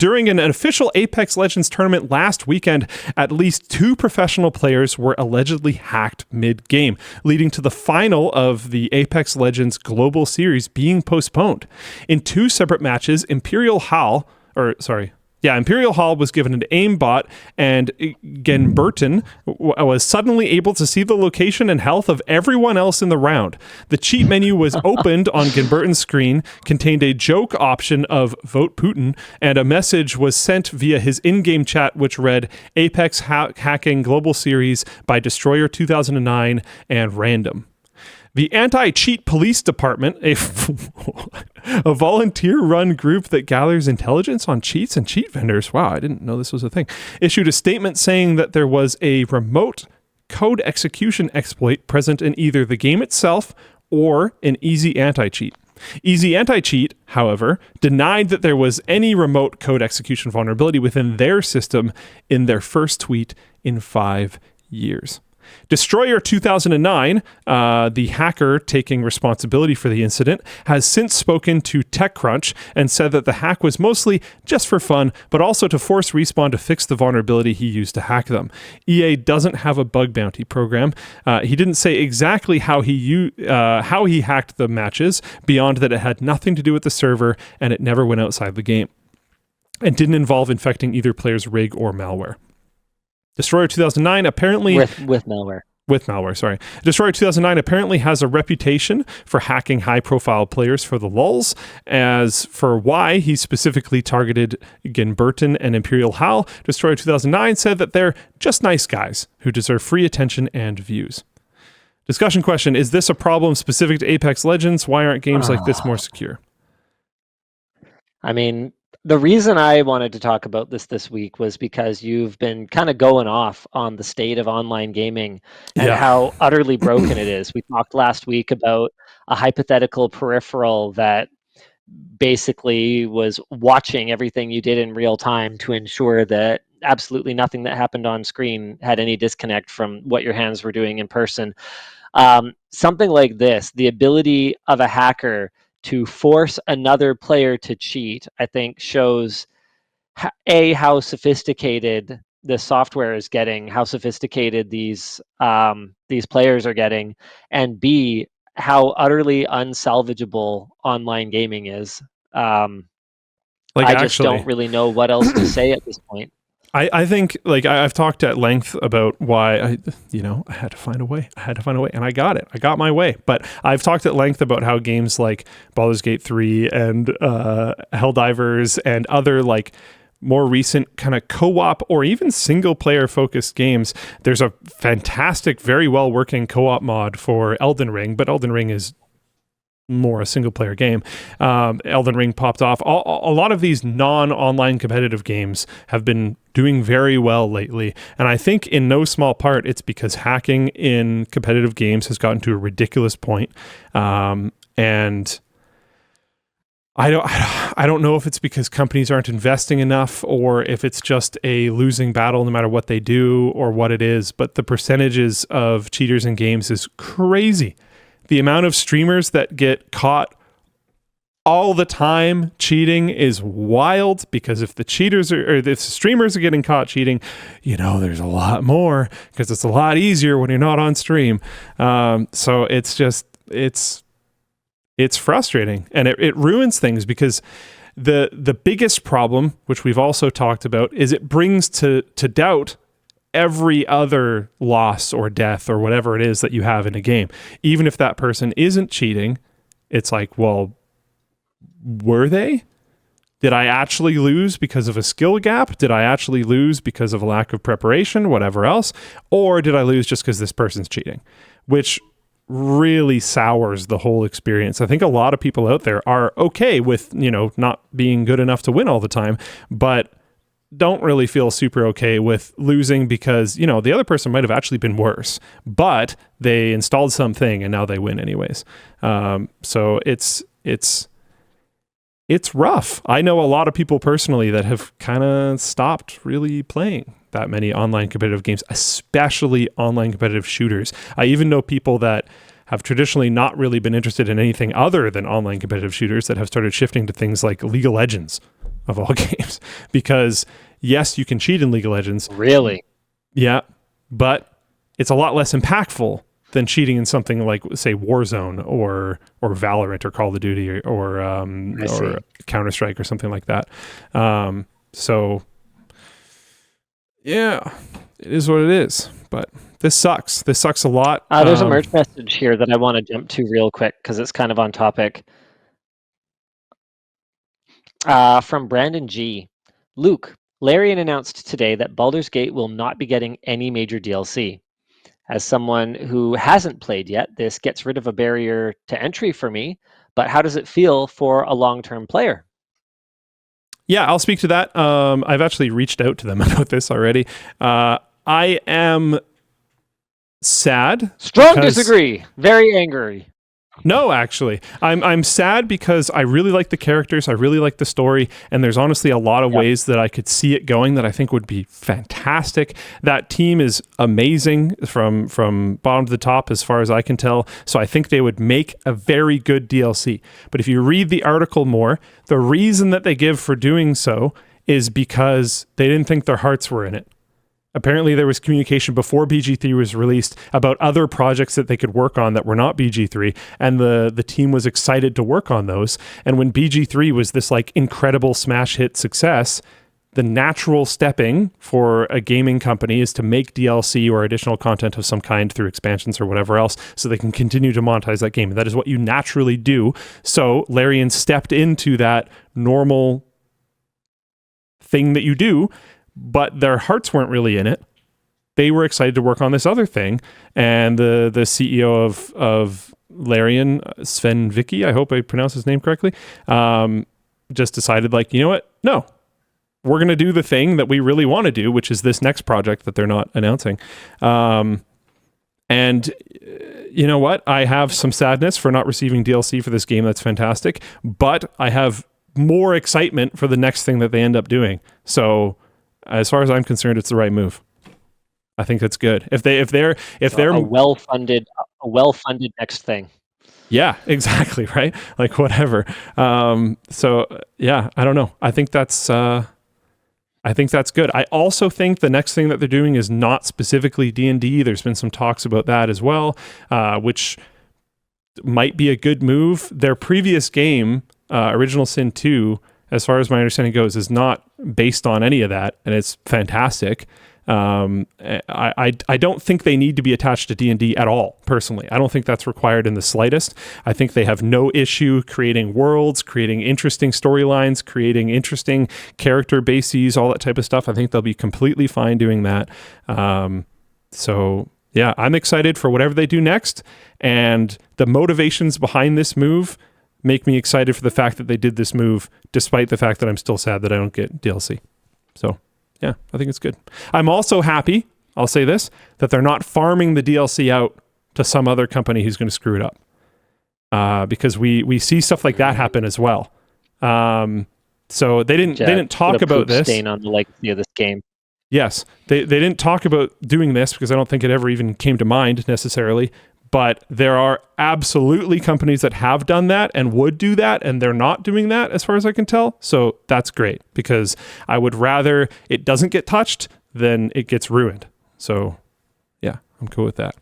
During an official Apex Legends tournament last weekend, at least 2 professional players were allegedly hacked mid-game, leading to the final of the Apex Legends Global Series being postponed. In 2 separate matches, Imperial Hall was given an aimbot, and Genburton was suddenly able to see the location and health of everyone else in the round. The cheat menu was opened on Genburton's screen, contained a joke option of Vote Putin, and a message was sent via his in-game chat which read, Apex Hacking Global Series by Destroyer 2009 and Random. The Anti-Cheat Police Department, a volunteer-run group that gathers intelligence on cheats and cheat vendors, wow, I didn't know this was a thing, issued a statement saying that there was a remote code execution exploit present in either the game itself or an Easy Anti-Cheat. Easy Anti-Cheat, however, denied that there was any remote code execution vulnerability within their system in their first tweet in 5 years. Destroyer 2009, the hacker taking responsibility for the incident, has since spoken to TechCrunch and said that the hack was mostly just for fun, but also to force Respawn to fix the vulnerability he used to hack them. EA doesn't have a bug bounty program. He didn't say exactly how he hacked the matches, beyond that it had nothing to do with the server and it never went outside the game, and didn't involve infecting either player's rig or malware. Destroyer 2009 apparently... With malware. With malware, sorry. Destroyer 2009 apparently has a reputation for hacking high-profile players for the lulz. As for why he specifically targeted Genburton and Imperial Hal, Destroyer 2009 said that they're just nice guys who deserve free attention and views. Discussion question, is this a problem specific to Apex Legends? Why aren't games like this more secure? I mean... The reason I wanted to talk about this week was because you've been kind of going off on the state of online gaming and how utterly broken it is. We talked last week about a hypothetical peripheral that basically was watching everything you did in real time to ensure that absolutely nothing that happened on screen had any disconnect from what your hands were doing in person. Something like this, the ability of a hacker to force another player to cheat, I think shows how sophisticated the software is getting, how sophisticated these players are getting, and B, how utterly unsalvageable online gaming is. I just don't really know what else to say at this point. I think, like, I've talked at length about why I had to find a way. And I got it. I got my way. But I've talked at length about how games like Baldur's Gate 3 and Helldivers and other, like, more recent kind of co-op or even single-player focused games, there's a fantastic, very well-working co-op mod for Elden Ring, but Elden Ring is more a single-player game. Elden Ring popped off. A lot of these non-online competitive games have been doing very well lately, and I think in no small part it's because hacking in competitive games has gotten to a ridiculous point. And I don't know if it's because companies aren't investing enough or if it's just a losing battle no matter what they do or what it is, but the percentages of cheaters in games is crazy. The amount of streamers that get caught all the time cheating is wild, because if the streamers are getting caught cheating, there's a lot more, because it's a lot easier when you're not on stream. So it's just, it's frustrating, and it ruins things, because the biggest problem, which we've also talked about, is it brings to doubt every other loss or death or whatever it is that you have in a game. Even if that person isn't cheating, it's like, well, were they? Did I actually lose because of a skill gap? Did I actually lose because of a lack of preparation, whatever else? Or did I lose just because this person's cheating? Which really sours the whole experience. I think a lot of people out there are okay with, not being good enough to win all the time, but don't really feel super okay with losing because, the other person might have actually been worse, but they installed something and now they win anyways. So it's rough. I know a lot of people personally that have kind of stopped really playing that many online competitive games, especially online competitive shooters. I even know people that have traditionally not really been interested in anything other than online competitive shooters that have started shifting to things like League of Legends of all games, because yes, you can cheat in League of Legends. Really? Yeah, but it's a lot less impactful than cheating in something like, say, Warzone or Valorant or Call of Duty or Counter-Strike or something like that. So yeah, it is what it is. But this sucks. This sucks a lot. There's a merch message here that I want to jump to real quick because it's kind of on topic. From Brandon G. Luke, Larian announced today that Baldur's Gate will not be getting any major DLC. As someone who hasn't played yet, this gets rid of a barrier to entry for me, but how does it feel for a long-term player? Yeah, I'll speak to that. I've actually reached out to them about this already. I am sad. Strong disagree. Very angry. No, actually, I'm sad because I really like the characters, I really like the story, and there's honestly a lot of ways that I could see it going that I think would be fantastic. That team is amazing from bottom to the top, as far as I can tell. So I think they would make a very good DLC. But if you read the article more, the reason that they give for doing so is because they didn't think their hearts were in it. Apparently, there was communication before BG3 was released about other projects that they could work on that were not BG3, and the team was excited to work on those. And when BG3 was this like incredible smash hit success, the natural stepping for a gaming company is to make DLC or additional content of some kind through expansions or whatever else, so they can continue to monetize that game. And that is what you naturally do. So Larian stepped into that normal thing that you do, but their hearts weren't really in it. They were excited to work on this other thing. And the CEO of Larian, Sven Vicky, I hope I pronounced his name correctly, just decided, like, you know what? No, we're going to do the thing that we really want to do, which is this next project that they're not announcing. And you know what? I have some sadness for not receiving DLC for this game. That's fantastic. But I have more excitement for the next thing that they end up doing. So as far as I'm concerned, it's the right move. I think that's good. If they're a well-funded next thing. Yeah, exactly, right? Like whatever. So yeah, I don't know. I think that's good. I also think the next thing that they're doing is not specifically D&D. There's been some talks about that as well, which might be a good move. Their previous game, Original Sin 2, as far as my understanding goes, is not based on any of that, and it's fantastic. I don't think they need to be attached to D&D at all, personally. I don't think that's required in the slightest. I think they have no issue creating worlds, creating interesting storylines, creating interesting character bases, all that type of stuff. I think they'll be completely fine doing that. So yeah, I'm excited for whatever they do next, and the motivations behind this move make me excited for the fact that they did this move, despite the fact that I'm still sad that I don't get DLC. So yeah, I think it's good. I'm also happy, I'll say this, that they're not farming the DLC out to some other company who's going to screw it up. Because we see stuff like that happen as well. So they didn't talk about this. Stain on the legacy of this game. Yes, they didn't talk about doing this because I don't think it ever even came to mind necessarily. But there are absolutely companies that have done that and would do that, and they're not doing that as far as I can tell. So that's great, because I would rather it doesn't get touched than it gets ruined. So yeah, I'm cool with that.